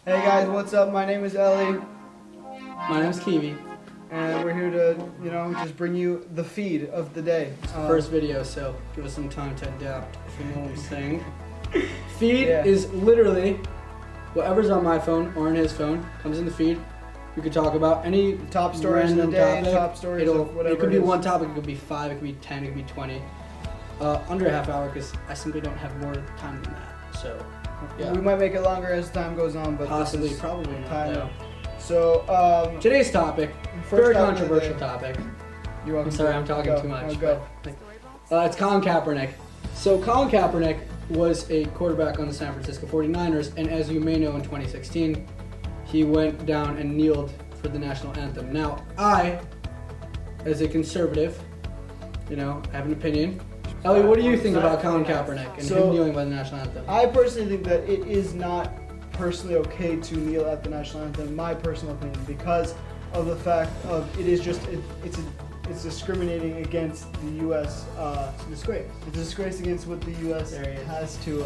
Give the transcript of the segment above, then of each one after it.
Hey guys, what's up? My name is Ellie, My name's Kiwi. and we're here to, just bring you the feed of the day. First video, so give us some time to adapt, if you know what I'm saying. Feed Yeah. is literally whatever's on my phone or on his phone, comes in the feed. We could talk about any Top stories of the random day, topic. top stories of whatever It could be it is. one topic, it could be 5, it could be 10, it could be 20. Under a half hour, because I simply don't have more time than that. So, yeah. We might make it longer as time goes on, but Possibly, this is probably not. time. No. So, Today's topic, first very topic of the controversial day. topic. You're welcome. I'm sorry, to I'm talking go. too much. No, go. It's Colin Kaepernick. So Colin Kaepernick was a quarterback on the San Francisco 49ers, and as you may know, in 2016, he went down and kneeled for the national anthem. Now, I, as a conservative, have an opinion. Ellie, what do you think about Colin Kaepernick and him kneeling by the national anthem? I personally think that it is not personally okay to kneel at the national anthem, my personal opinion, because of the fact of it is just it's discriminating against the U.S. It's a disgrace. It's a disgrace against what the U.S. There he is. has to,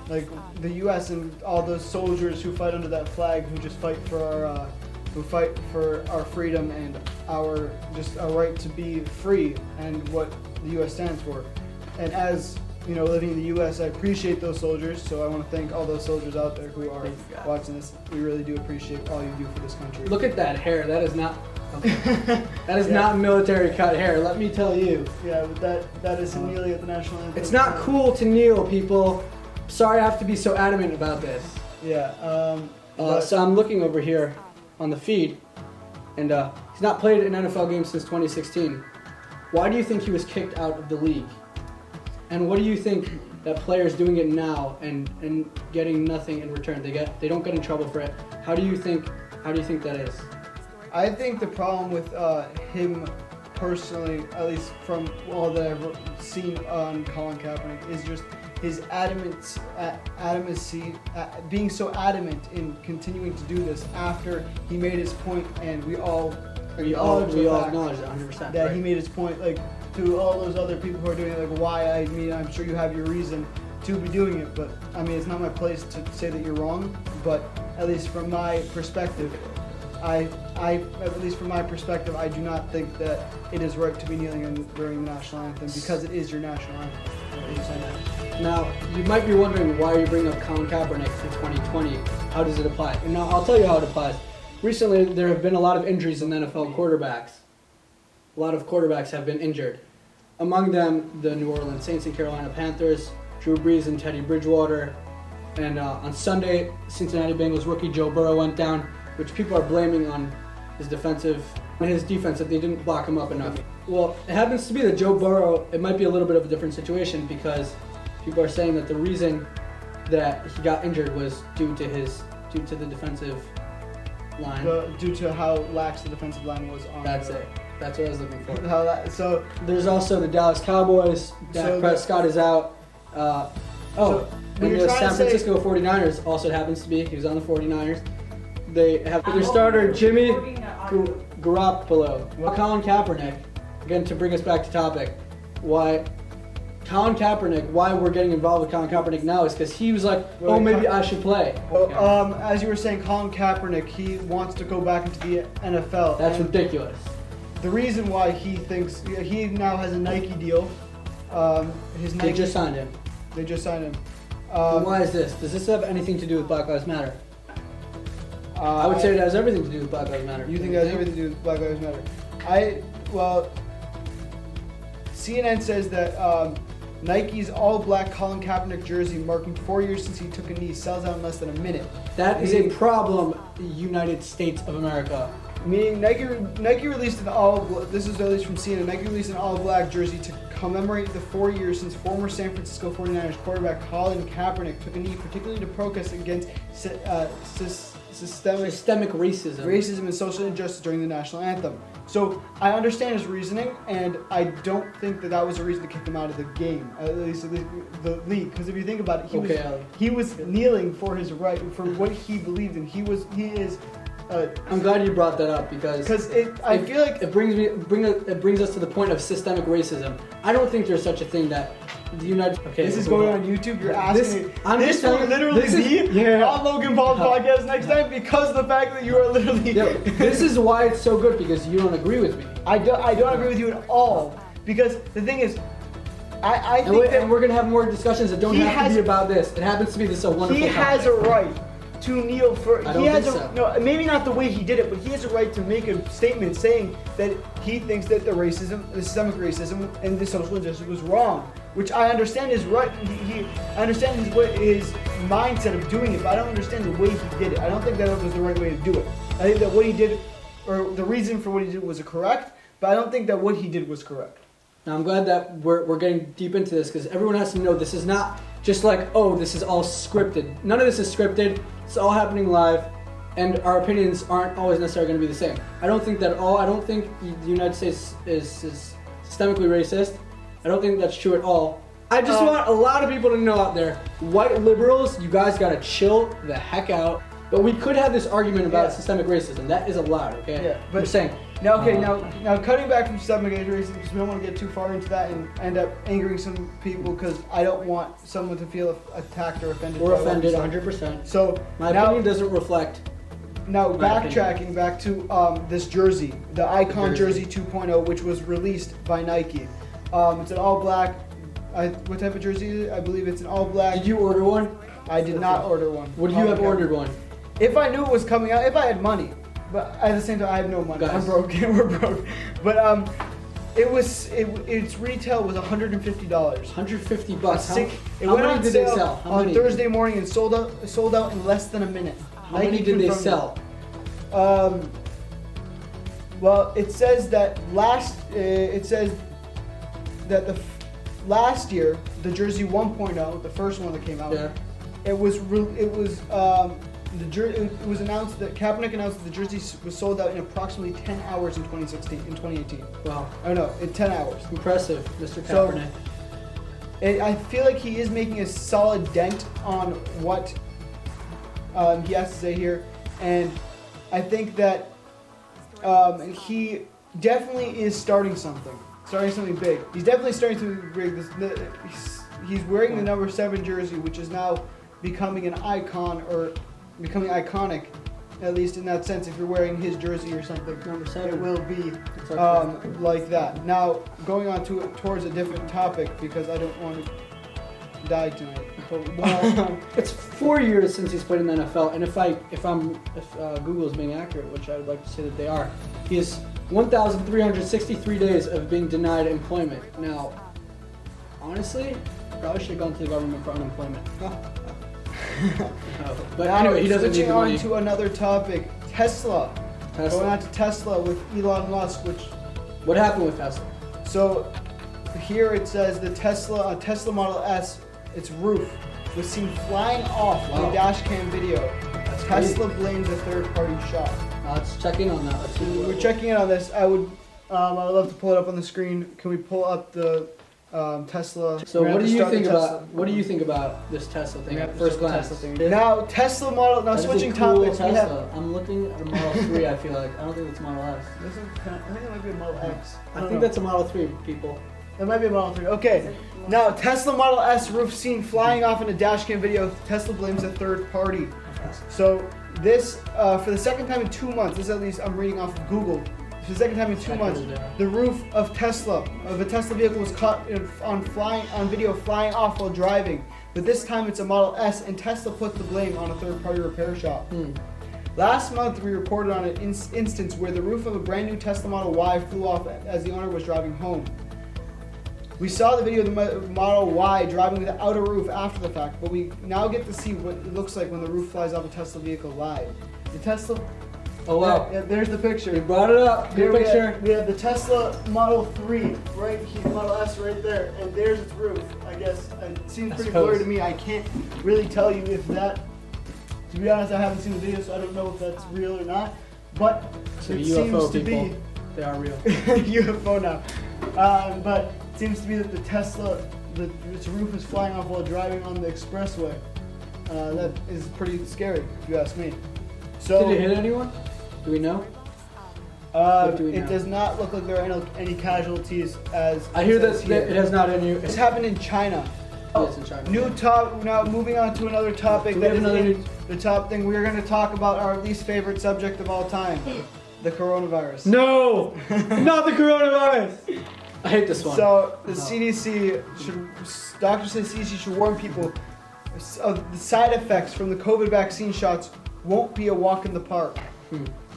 like the U.S. and all those soldiers who fight under that flag, who just fight for our freedom and our right to be free and what the U.S. stands for. And as living in the U.S., I appreciate those soldiers. So I want to thank all those soldiers out there who are watching this. We really do appreciate all you do for this country. Look at that hair. That is not. That is not military cut hair. Let me tell you. Yeah, but that is kneeling at the national anthem. It's not cool to kneel, people. Sorry, I have to be so adamant about this. Yeah. So I'm looking over here on the feed, and he's not played an NFL game since 2016. Why do you think he was kicked out of the league? And what do you think that players doing it now and getting nothing in return? They don't get in trouble for it. How do you think that is? I think the problem with him personally, at least from all that I've seen on Colin Kaepernick, is just his adamancy, being so adamant in continuing to do this after he made his point, and we all acknowledge it 100%. that right. he made his point, like to all those other people who are doing it, like why. I mean, I'm sure you have your reason to be doing it, but I mean, it's not my place to say that you're wrong. But at least from my perspective, I do not think that it is right to be kneeling during the national anthem, because it is your national anthem. Now, you might be wondering why you bring up Colin Kaepernick for 2020. How does it apply? And now, I'll tell you how it applies. Recently, there have been a lot of injuries in NFL quarterbacks. A lot of quarterbacks have been injured. Among them, the New Orleans Saints and Carolina Panthers, Drew Brees and Teddy Bridgewater. And on Sunday, Cincinnati Bengals rookie Joe Burrow went down, which people are blaming on his defense that they didn't block him up enough. Well, it happens to be that Joe Burrow, it might be a little bit of a different situation, because people are saying that the reason that he got injured was due to the defensive line. Due to how lax the defensive line was on. That's it. That's what I was looking for. So there's also the Dallas Cowboys. Dak Prescott is out. And the San Francisco 49ers also happens to be. He was on the 49ers. They have their starter Jimmy Garoppolo. Colin Kaepernick. Again, to bring us back to topic, why we're getting involved with Colin Kaepernick now is because he was like, maybe I should play. As you were saying, Colin Kaepernick, he wants to go back into the NFL. That's ridiculous. The reason why he thinks he now has a Nike deal. They just signed him. They just signed him. Why is this? Does this have anything to do with Black Lives Matter? I would say it has everything to do with Black Lives Matter. You think it has everything to do with Black Lives Matter? CNN says that Nike's all-black Colin Kaepernick jersey, marking 4 years since he took a knee, sells out in less than a minute. That is a problem, United States of America. Meaning Nike released this is at least from CNN, Nike released an all-black jersey to commemorate the 4 years since former San Francisco 49ers quarterback Colin Kaepernick took a knee, particularly to protest against systemic racism and social injustice during the national anthem. So I understand his reasoning, and I don't think that was a reason to kick him out of the game, at least the league. Because if you think about it, he was kneeling for his right, for what he believed in. He is I'm glad you brought that up because I feel like it brings us to the point of systemic racism. I don't think there's such a thing that the United. Okay, this is going on YouTube. You're asking me. This will literally be on Logan Paul's podcast next time because of the fact that you are literally. This is why it's so good because you don't agree with me. I don't agree with you at all because the thing is, I think and we're gonna have more discussions that don't have to be about this. It happens to be this a wonderful. He has a right to kneel for. I don't think so. No, maybe not the way he did it, but he has a right to make a statement saying that he thinks that the systemic racism, and the social injustice was wrong, which I understand is right. I understand his mindset of doing it, but I don't understand the way he did it. I don't think that was the right way to do it. I think that what he did, or the reason for what he did, was correct, but I don't think that what he did was correct. Now I'm glad that we're getting deep into this because everyone has to know this is not just like, oh, this is all scripted. None of this is scripted. It's all happening live, and our opinions aren't always necessarily going to be the same. I don't think the United States is systemically racist. I don't think that's true at all. I just want a lot of people to know out there, white liberals, you guys got to chill the heck out. But we could have this argument about systemic racism. That is allowed, okay? Yeah, but I'm saying. Now, now cutting back from systemic racism, because we don't want to get too far into that and end up angering some people, because I don't want someone to feel attacked or offended. We're offended 100%. So my opinion doesn't reflect. Now, backtracking back to this jersey, the Icon Jersey 2.0, which was released by Nike. It's an all black. What type of jersey is it? I believe it's an all black. Did you order one? I did not order one. Would you have ordered one? If I knew it was coming out, if I had money. But at the same time, I have no money. Guys. I'm broke. We're broke. But its retail was $150. $150. How many did they sell? On Thursday morning and sold out in less than a minute. How many did they sell? Well, it says that last year, the Jersey 1.0, the first one that came out, it was announced that Kaepernick announced that the jersey was sold out in approximately 10 hours in 2018. Wow. Oh no, in 10 hours. Impressive, Mr. Kaepernick. So, I feel like he is making a solid dent on what he has to say here, and I think that he definitely is starting something big. He's definitely starting to bring this. He's wearing the number 7 jersey, which is now becoming an icon, or becoming iconic, at least in that sense. If you're wearing his jersey or something, number 7, it will be like that. Now, going on towards a different topic, because I don't want to die tonight. Well, it's 4 years since he's played in the NFL, and if Google is being accurate, which I would like to say that they are, he has 1,363 days of being denied employment. Now, honestly, I probably should have gone to the government for unemployment. But anyway, he doesn't need the money. Switching on to another topic, Tesla. Going on to Tesla with Elon Musk, What happened with Tesla? So, here it says the Tesla Model S, its roof was seen flying off in a dash cam video. Tesla blames a third-party shot. Let's check in on that. We're checking in on this. I would love to pull it up on the screen. Can we pull up the Tesla? So what do you think about this Tesla thing at first glance? Now Tesla model. Now switching topics. I'm looking at a Model 3. I feel like I don't think it's Model S. I think it might be a Model X. I think that's a Model 3, people. That might be a Model 3. Okay. Now Tesla Model S roof seen flying off in a dashcam video. Tesla blames a third party. So this for the second time in 2 months. This, at least I'm reading off of Google. For the second time in 2 months, the roof of a Tesla vehicle was caught on video flying off while driving. But this time it's a Model S, and Tesla put the blame on a third-party repair shop. Last month we reported on an instance where the roof of a brand new Tesla Model Y flew off as the owner was driving home. We saw the video of the Model Y driving without a roof after the fact, but we now get to see what it looks like when the roof flies off a Tesla vehicle live. The Tesla. Oh wow! Yeah, there's the picture. You brought it up. Good picture. We have the Tesla Model 3 right here, Model S right there, and there's its roof. I guess it seems pretty blurry to me. I can't really tell you if that. To be honest, I haven't seen the video, so I don't know if that's real or not. But so it UFO seems to people, be. They are real. UFO now, but it seems to be that the Tesla, its roof is flying off while driving on the expressway. That is pretty scary, if you ask me. So, did it hit anyone? Do we know? What do we know? It does not look like there are any casualties as I hear it says that here. it has not any. It's happened in China. Yes, in China. Now moving on to another topic Do we that have is another in the top thing. We are going to talk about our least favorite subject of all time, the coronavirus. No, not the coronavirus. I hate this one. So the CDC doctors say CDC should warn people of the side effects from the COVID vaccine shots won't be a walk in the park.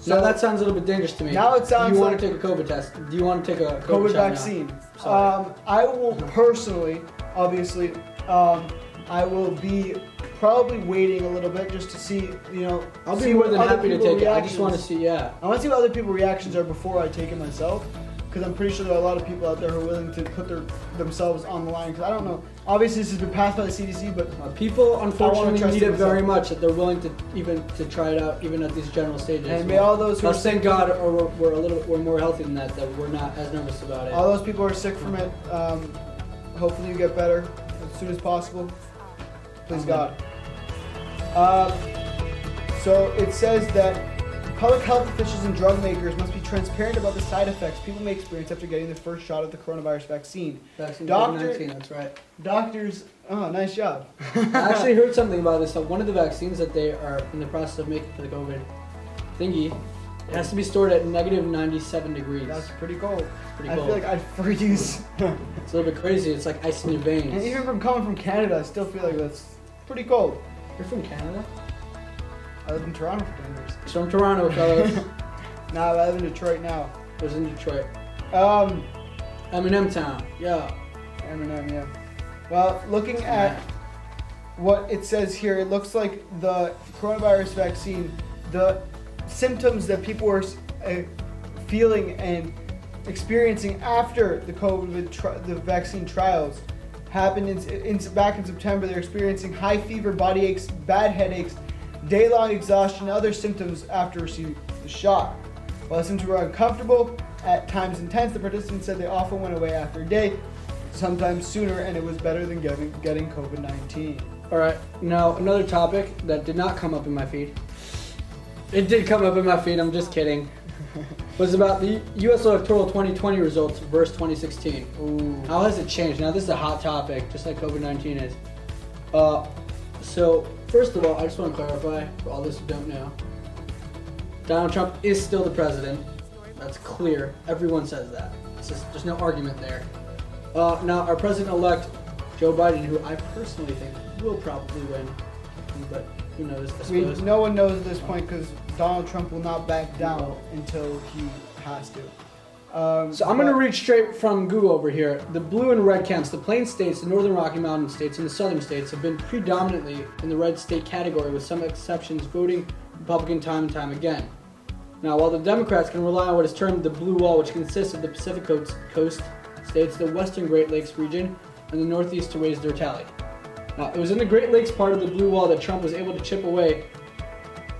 So now that sounds a little bit dangerous to me. Now it sounds Do you like want to take a COVID test? Do you want to take a COVID shot vaccine. now? Sorry. I will personally, obviously, I will be probably waiting a little bit just to see, I'll see be more what than other happy to people's take it. I just reactions- want to see, yeah. I want to see what other people's reactions are before I take it myself, because I'm pretty sure there are a lot of people out there who are willing to put themselves on the line. Because I don't know. Obviously, this has been passed by the CDC, but People unfortunately trust need it myself. very much that they're willing to try it out even at these general stages. and may all those who are Now, thank God, or we're more healthy than that we're not as nervous about it. all those people who are sick from it, hopefully you get better as soon as possible. Please God. So it says that public health officials and drug makers must be transparent about the side effects people may experience after getting the first shot of the coronavirus vaccine. Vaccine Doctor- COVID-19, that's right. Doctors, nice job. I actually heard something about this. One of the vaccines that they are in the process of making for the COVID thingy, it has to be stored at negative 97 degrees. That's pretty cold. Pretty I cold. feel like I'd freeze. It's a little bit crazy. It's like ice in your veins. And even from coming from Canada, I still feel like that's pretty cold. You're from Canada? I lived in Toronto for 10 years. He's from Toronto, fellas. Now I live in Detroit now. I was in Detroit. Um, Eminem Town. Yeah. Eminem, yeah. Well, looking at what it says here, it looks like the coronavirus vaccine, the symptoms that people were feeling and experiencing after the the vaccine trials happened back in September. They're experiencing high fever, body aches, bad headaches, day-long exhaustion, and other symptoms after receiving the shot. While the symptoms were uncomfortable, at times intense, the participants said they often went away after a day, sometimes sooner, and it was better than getting COVID-19. All right. Now, another topic that did not come up in my feed. It did come up in my feed, I'm just kidding. Was about the U.S. electoral 2020 results versus 2016. Ooh. How has it changed? Now, this is a hot topic, just like COVID-19 is. So, first of all, I just want to clarify, for all those who don't know, Donald Trump is still the president. That's clear. Everyone says that. There's no argument there. Now, our president-elect, Joe Biden, who I personally think will probably win, but who knows, I suppose. No one knows at this point because Donald Trump will not back down until he has to. So I'm going to read straight from Google over here. The blue and red camps, the Plains states, the northern Rocky Mountain states, and the southern states have been predominantly in the red state category, with some exceptions voting Republican time and time again. Now, while the Democrats can rely on what is termed the blue wall, which consists of the Pacific Coast states, the western Great Lakes region, and the northeast to raise their tally. Now, it was in the Great Lakes part of the blue wall that Trump was able to chip away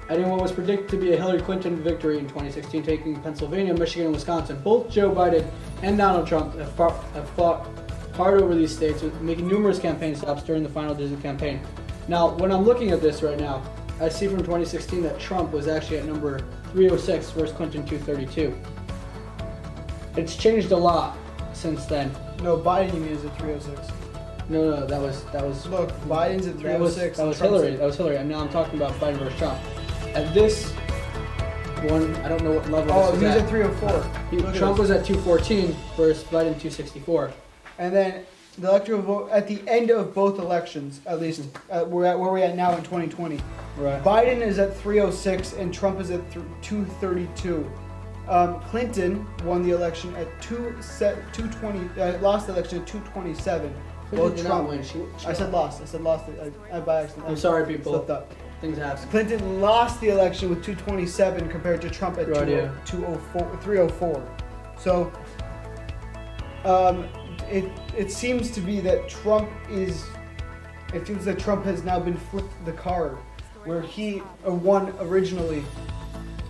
at in what was predicted to be a Hillary Clinton victory in 2016, taking Pennsylvania, Michigan, and Wisconsin. Both Joe Biden and Donald Trump have fought hard over these states, making numerous campaign stops during the final days of the campaign. Now, when I'm looking at this right now, I see from 2016 that Trump was actually at number 306 versus Clinton 232. It's changed a lot since then. No, Biden, you mean, is at 306. No, that was. Look, Biden's at 306. That was and Trump's Hillary. at- That was Hillary. And now I'm talking about Biden versus Trump. At this one, I don't know what level Oh, this he was was at 304. Look at Trump this. was at 214 versus Biden 264. And then the electoral vote at the end of both elections, at least we're at where we're at now in 2020. Right. Biden is at 306 and Trump is at 232. Clinton won the election at 220. Lost the election at 227. Clinton did not win. She I said lost. I by accident. I'm sorry, people. Slipped up. Things happen. Clinton lost the election with 227 compared to Trump at Right, yeah. 304. So, it seems to be that it seems that Trump has now been flipped the card, where he won originally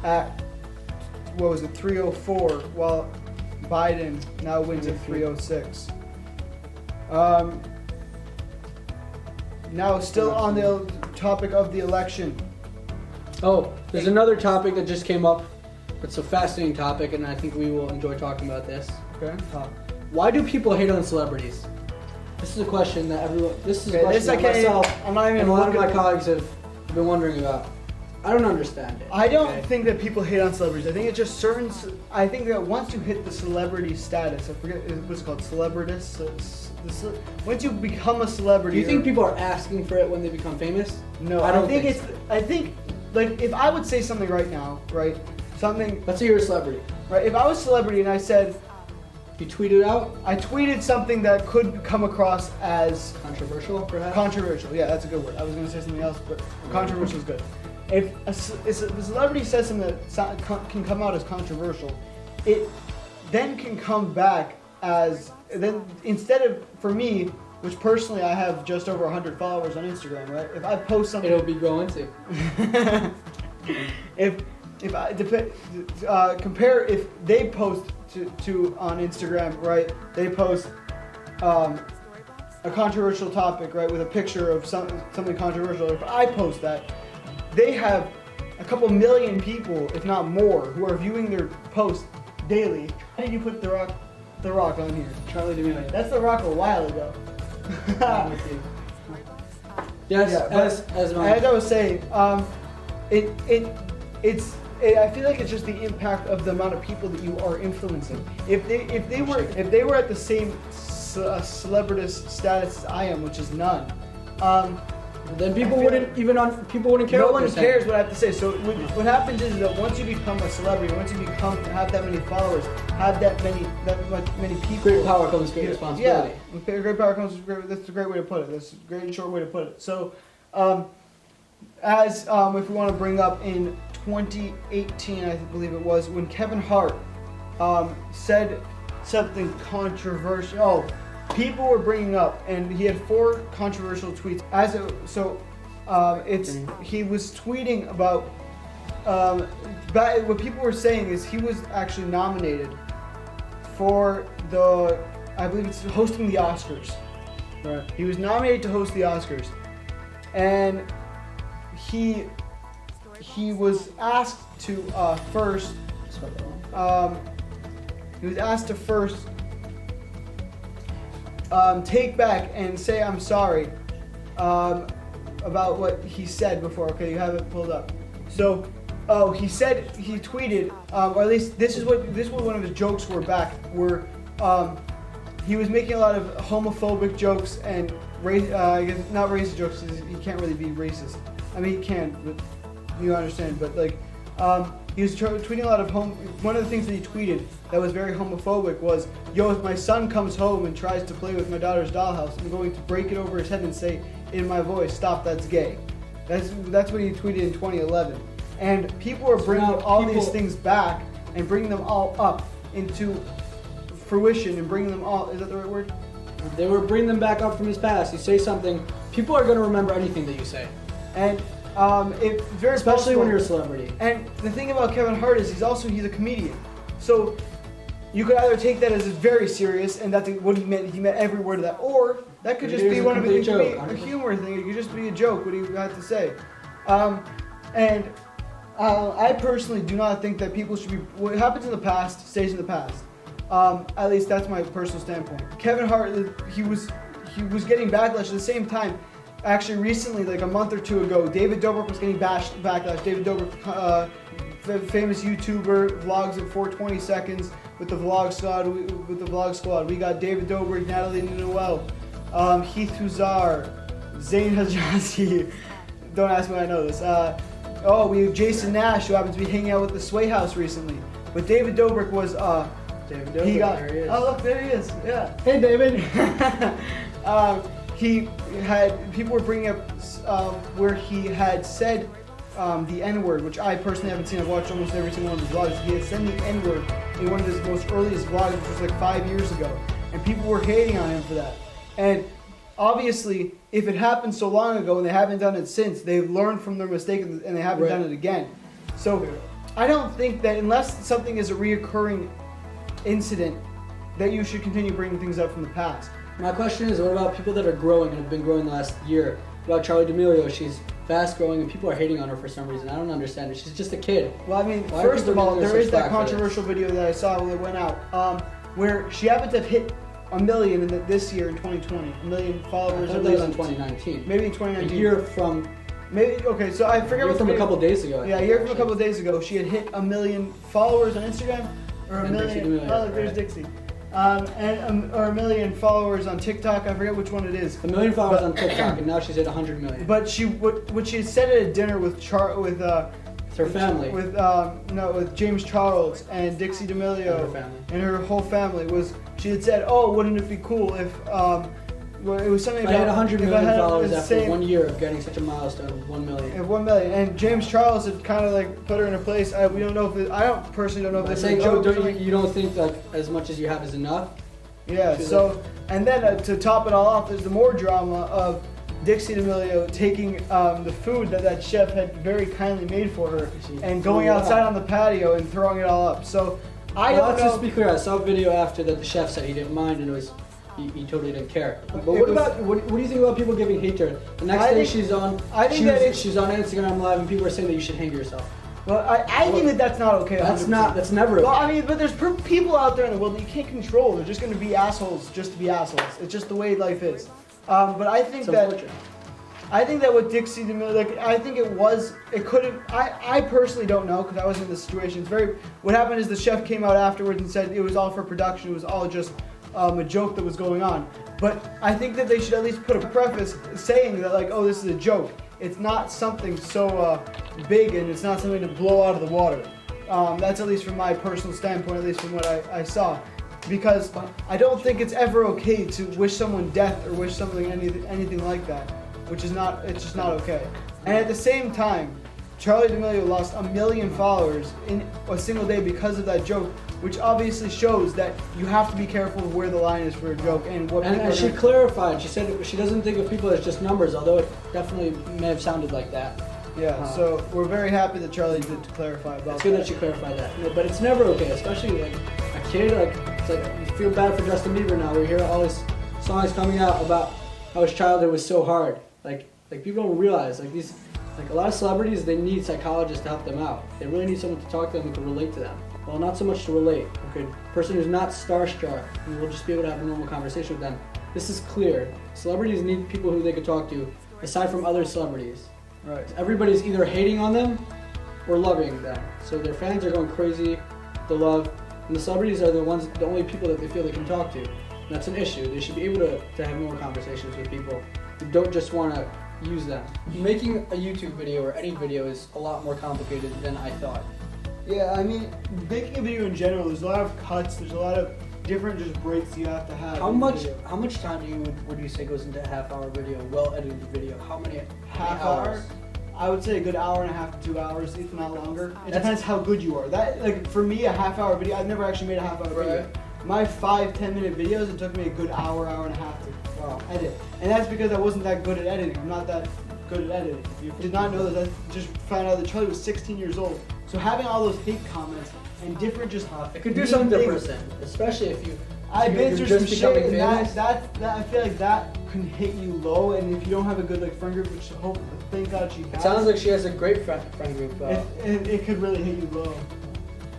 at, 304, while Biden now wins at 306. Now, still on the topic of the election. Oh, there's another topic that just came up. It's a fascinating topic, and I think we will enjoy talking about this. Okay. Why do people hate on celebrities? This is a question that everyone. This is a Okay, question that myself I'm not even and a lot of my looking- colleagues have been wondering about. I don't understand it. I don't okay? think that people hate on celebrities. I think it's just certain. I think that once you hit the celebrity status, I forget what's it called, celebritist. Once you become a celebrity. Do you think people are asking for it when they become famous? No, I don't think think it's. so. I think like if I would say something right now, right? Something. Let's say you're a celebrity. Right. If I was a celebrity and I said, You tweet it out. I tweeted something that could come across as Controversial, perhaps. controversial. Yeah, that's a good word. I was going to say something else, but controversial is good. If a celebrity says something that can come out as controversial, it then can come back as, then instead of, for me, which personally I have just over 100 followers on Instagram, right? If I post something, It'll be going to. if I compare if they post to on Instagram, right? They post a controversial topic, right, with a picture of something controversial. If I post that, they have a couple million people, if not more, who are viewing their post daily. Why did you put the Rock on here? Charli D'Amelio. That's The Rock a while ago. Yes, Yeah, as I was saying, I feel like it's just the impact of the amount of people that you are influencing. If they were at the same celebritist status as I am, which is none, then people wouldn't care. no what one you're cares saying. what I have to say. So what happens is that once you become a celebrity, once you have that many followers, have that many people. Great power comes great responsibility. Yeah, with great power comes great. That's a great way to put it. That's a great short way to put it. So, if we want to bring up in 2018, I believe it was, when Kevin Hart said something controversial. Oh, people were bringing up, and he had 4 controversial tweets. He was tweeting about. What people were saying is he was actually nominated for I believe it's hosting the Oscars. Right. He was nominated to host the Oscars, and he was asked to first. He was asked to first take back and say I'm sorry about what he said before. Okay, you have it pulled up. So, he tweeted, or at least this is what one of his jokes were back. He was making a lot of homophobic jokes and I guess not racist jokes. He can't really be racist. I mean, he can, but you understand. But he was tweeting a lot of one of the things that he tweeted that was very homophobic was, "Yo, if my son comes home and tries to play with my daughter's dollhouse, I'm going to break it over his head and say in my voice, stop, that's gay." That's what he tweeted in 2011. And people are bringing these things back and bringing them all up into fruition and bringing them all. Is that the right word? They were bringing them back up from his past. You say something, people are going to remember anything that you say. And it's very Especially possible, when you're a celebrity. And the thing about Kevin Hart is he's a comedian. So you could either take that as very serious and that's what he meant. He meant every word of that, or that could just be one of his a humor thing. It could just be a joke. What he had to say. I personally do not think that people should be. What happens in the past stays in the past. At least that's my personal standpoint. Kevin Hart, he was getting backlash at the same time. Actually, recently, like a month or 2 ago, David Dobrik was getting backlash. David Dobrik, famous YouTuber, vlogs at 420 seconds with the Vlog Squad. We got David Dobrik, Natalie Noel, Heath Huszar, Zayn Hajazi. Don't ask me when I know this. We have Jason Nash, who happens to be hanging out with the Sway House recently. But David Dobrik was David Dobrik, there he is. Oh look, there he is. Yeah. Hey, David. People were bringing up where he had said the N-word, which I personally haven't seen. I've watched almost every single one of his vlogs. He had said the N-word in one of his most earliest vlogs, which was like 5 years ago, and people were hating on him for that. And obviously, if it happened so long ago and they haven't done it since, they've learned from their mistake and they haven't done it again. So I don't think that unless something is a reoccurring incident, that you should continue bringing things up from the past. My question is, what about people that are growing and have been growing the last year? What about Charli D'Amelio? She's fast growing, and people are hating on her for some reason. I don't understand it. She's just a kid. Well, I mean, Why are first people of all, giving her there such is that flack for this? controversial video that I saw that went out, where she happened to have hit 1 million this year in 2020. 1 million I followers. thought that was in 2019. Maybe in A 2019. year from Maybe okay. So I forget what from the a couple days ago. Yeah, a year from a couple of days ago, she had hit 1 million followers on Instagram, or a And million. Dixie D'Amelio, Oh, look, there's right. Dixie. Or 1 million followers on TikTok. I forget which one it is. 1 million followers on TikTok, and now she's at 100 million. But what she had said at a dinner with It's her family. with James Charles and Dixie D'Amelio And her family. and her whole family was she had said, oh, wouldn't it be cool if well, it was something I had about 100 if I million had followers the after same- 1 year of getting such a milestone of 1 million. At 1 million, and James Charles had kind of like put her in a place. We don't know if I don't personally don't know if By this is saying, a joke. you don't think like as much as you have is enough? Yeah. So and then to top it all off, there's the more drama of Dixie D'Amelio taking the food that chef had very kindly made for her and going outside on the patio and throwing it all up. So I don't Let's know. just be clear. I saw a video after that the chef said he didn't mind and it was he totally didn't care. But It what was- about what do you think about people giving hate to her? The next I day think- she's on I think that it's- she's on Instagram Live and people are saying that you should hang yourself. Well, I think that's not okay. That's 100%. that's never okay. Well, I mean, but there's people out there in the world that you can't control. They're just going to be assholes just to be assholes. It's just the way life is. But I think It's that unfortunate. what Dixie D'Amelio, like, I think it could have. I personally don't know because I wasn't in the situation. What happened is the chef came out afterwards and said it was all for production. It was all just a joke that was going on. But I think that they should at least put a preface saying that, like, oh, this is a joke. It's not something so big and it's not something to blow out of the water. That's at least from my personal standpoint, at least from what I saw. Because I don't think it's ever okay to wish someone death or wish something anything like that, which is not, it's just not okay. And at the same time, Charli D'Amelio lost 1 million followers in a single day because of that joke, which obviously shows that you have to be careful of where the line is for a joke and what people And are she gonna- clarified. She said she doesn't think of people as just numbers, although it definitely may have sounded like that. Yeah, so we're very happy that Charli did clarify about It's good that she clarified that. No, but it's never okay, especially like a kid. Like it's like you feel bad for Justin Bieber now. We hear all these songs coming out about how his childhood was so hard. Like people don't realize a lot of celebrities, they need psychologists to help them out. They really need someone to talk to them who can relate to them. Well, not so much to relate. Okay, person who's not starstruck, who will just be able to have a normal conversation with them. This is clear. Celebrities need people who they can talk to, aside from other celebrities. Right. Everybody's either hating on them or loving them. So their fans are going crazy, the love, and the celebrities are the only people that they feel they can talk to. And that's an issue. They should be able to have more conversations with people who don't just want to use them. Making a YouTube video or any video is a lot more complicated than I thought. Yeah, I mean, making a video in general, there's a lot of cuts, there's a lot of different just breaks you have to have. How in the much video. time would you say goes into a half-hour video, well-edited video? How many Half hours? hour? I would say a good hour and a half to 2 hours, if not longer. It That's- depends how good you are. That, like, for me, a half-hour video, I've never actually made a half-hour video. Right. My 5-10 minute videos, it took me a good hour and a half to edit. And that's because I wasn't that good at editing. I'm not that good at editing. If you did not know that, I just found out that Charli was 16 years old. So having all those hate comments and different just It could do mean something to a things- person, especially if you. I've been you're through some just shit, becoming and famous. that I feel like that can hit you low, and if you don't have a good friend group, which I hope, thank God she It has, sounds like she has a great friend group. it could really hit you low.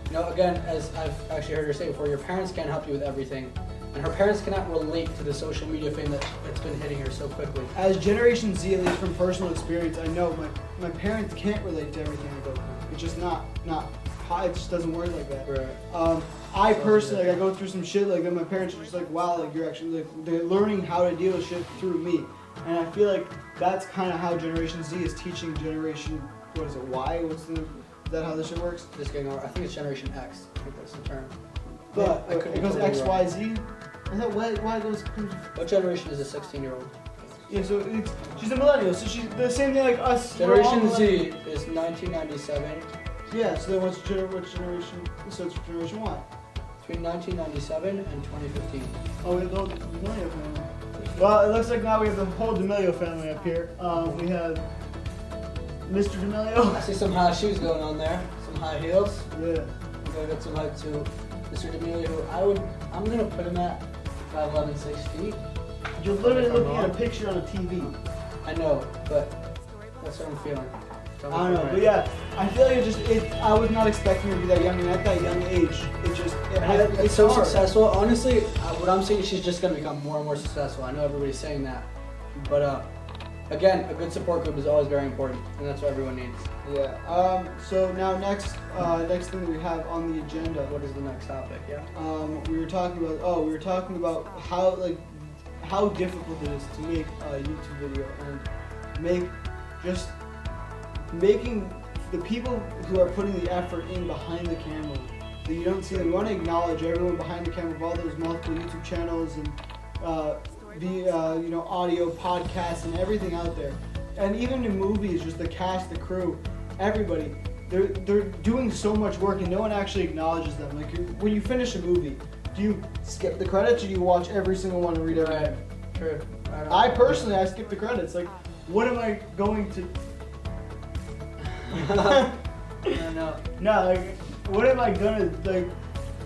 You know, again, as I've actually heard her say before, your parents can't help you with everything, and her parents cannot relate to the social media fame that's been hitting her so quickly. As Generation Z, at least from personal experience, I know my parents can't relate to everything I go through. It's just not it just doesn't work like that. Right. I personally, like, I go through some shit like that. My parents are just like, wow, like, you're actually, like, they're learning how to deal with shit through me. And I feel like that's kind of how Generation Z is teaching Generation, what is it, Y? Is that how this shit works? Just getting over. I think it's Generation X. I think that's the term. But I could be it goes totally X, wrong. Y, Z? Is that Y goes, What generation is a 16-year-old? yeah, so she's a millennial, so she's the same thing like us. we're all Generation Z millennials. is 1997. Yeah, so then what's generation? So it's Generation Y. Between 1997 and 2015. Oh, we have the whole D'Amelio family. Well, it looks like now we have the whole D'Amelio family up here. We have Mr. D'Amelio. I see some high shoes going on there. Some high heels. Yeah. I'm gonna get some hype to Mr. D'Amelio, who I'm gonna put him at 5'11", 6 feet. You're literally If I'm looking at a wrong. picture on a TV. I know, but That's what I'm feeling. I don't know, but yeah, I feel like I was not expecting her to be that young, and at that young age, It's so hard. successful. Honestly, what I'm seeing, she's just going to become more and more successful. I know everybody's saying that. But again, a good support group is always very important, and that's what everyone needs. Yeah. So now next thing that we have on the agenda. What is the next topic? Yeah. We were talking about how difficult it is to make a YouTube video and making the people who are putting the effort in behind the camera that you don't see them. We want to acknowledge everyone behind the camera of all those multiple YouTube channels and audio podcasts and everything out there. And even in movies, just the cast, the crew, everybody, they're doing so much work and no one actually acknowledges them. Like when you finish a movie, do you skip the credits or do you watch every single one and read every name? True. I personally, I skip the credits. Like, what am I going to? No. No, like, what am I gonna like?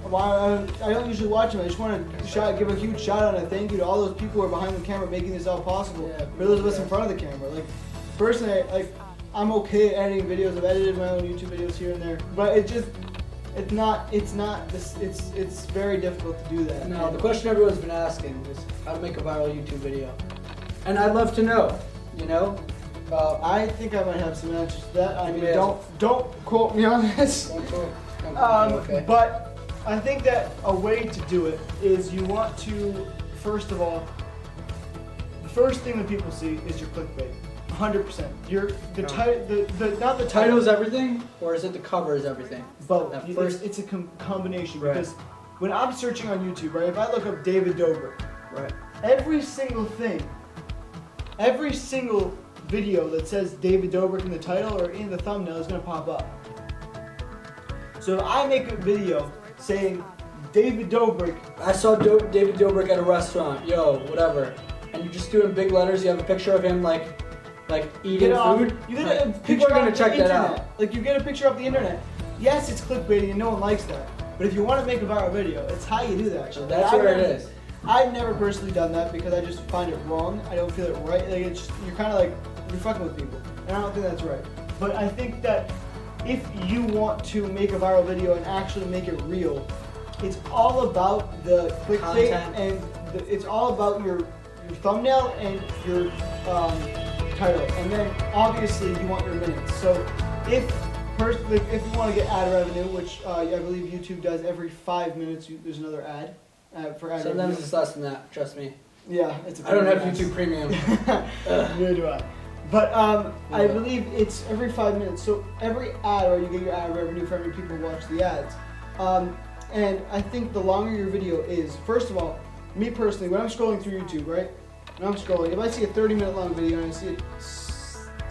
Why I don't usually watch them. I just want to give a huge shout out and a thank you to all those people who are behind the camera making this all possible. Yeah, for those of us in front of the camera, like personally, I'm okay at editing videos. I've edited my own YouTube videos here and there, but it's very difficult to do that. No, the question everyone's been asking is how to make a viral YouTube video, and I'd love to know. You know. I think I might have some answers to that. I mean, Yeah. don't quote me on this. Okay. But I think that a way to do it is you want to, first of all, the first thing that people see is your clickbait. 100%. Not the Title is everything, or is it the cover is everything? Both. That first- It's a combination Right. because when I'm searching on YouTube, right, if I look up David Dobrik, Right. every single video that says David Dobrik in the title or in the thumbnail is going to pop up. So if I make a video saying David Dobrik, I saw David Dobrik at a restaurant, whatever, and you just do it in big letters. You have a picture of him like eating food. People are gonna check that out. Like you get a picture off the internet. Yes, it's clickbaiting and no one likes that. But if you want to make a viral video, it's how you do that. So that's where it is. I've never personally done that because I just find it wrong. I don't feel it right. Like you're kind of like you're fucking with people, and I don't think that's right. But I think that if you want to make a viral video and actually make it real, it's all about the clickbait and it's all about your thumbnail and your title, and then obviously you want your minutes. So if you want to get ad revenue, which I believe YouTube does every 5 minutes, there's another ad for ad Sometimes revenue. it's less than that. Trust me. Yeah, it's a I don't have premium YouTube Premium. Neither do I. But I believe it's every 5 minutes. So every ad, or you get your ad revenue for every people who watch the ads. And I think the longer your video is, first of all, me personally, when I'm scrolling through YouTube, right? When I'm scrolling, if I see a 30-minute long video and I see a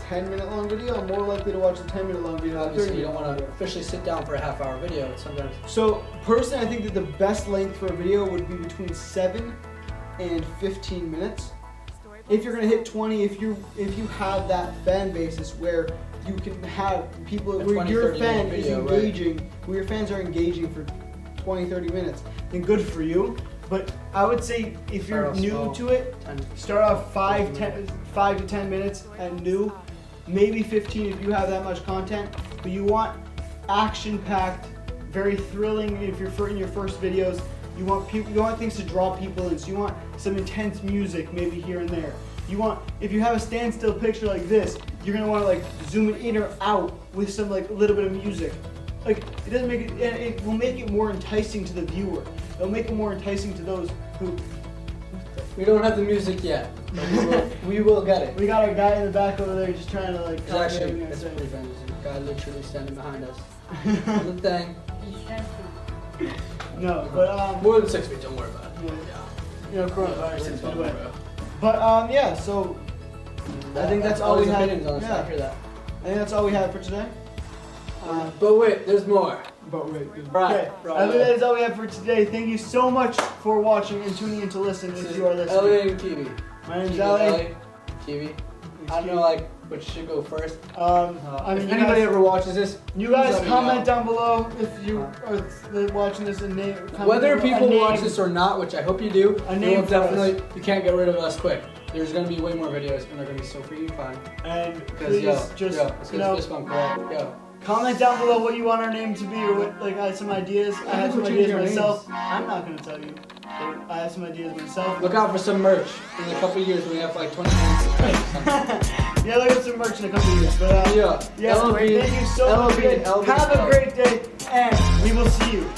10-minute long video, I'm more likely to watch the 10-minute long video than the 30-minute. Obviously, you don't want to officially sit down for a half-hour video. Sometimes. So personally, I think that the best length for a video would be between 7 and 15 minutes. If you're gonna hit 20, if you have that fan basis where you can have people where your fan is engaging, where your fans are engaging for 20, 30 minutes, then good for you. But I would say if you're new to it, start off 5 to 10 minutes and new, maybe 15 if you have that much content. But you want action-packed, very thrilling. If you're in your first videos, you want things to draw people in. So you want some intense music, maybe here and there. If you have a standstill picture like this, you're gonna want to like zoom it in or out with some like little bit of music. Like it will make it more enticing to the viewer. It'll make it more enticing to those who. We don't have the music yet, but we will get it. We got a guy in the back over there just trying to like. It's actually it's pretty famous. A guy literally standing behind us. The thing. No, but more than 6 feet. Don't worry about it. Yeah. Coronavirus. But yeah, so I think that's all we had. On this. I hear that. I think that's all we had for today. But wait, there's more. Okay. I think that is all we have for today. Thank you so much for watching and tuning in to listen if you are listening. Elliot and Kiwi. My name's Elliot. Kiwi. I don't know, like which should go first. I mean, if anybody ever watches this, you guys let me comment know. down below if you are watching this and name. Whether people name, watch this or not, which I hope you do, a you name will for us. definitely, you can't get rid of us quick. There's gonna be way more videos, and they're gonna be so freaking fun. And Because please just you know, this one correct. Yo. comment down below what you want our name to be, or what, like I have some ideas. I have some We're ideas changing our myself. I'm not gonna tell you. But I have some ideas myself. Look out for some merch in a couple of years when we have like 20 million subscribers. Yeah, look at some merch in a couple of years. But Yeah. yes, LB, thank you so much. LB, Have a great day, and we will see you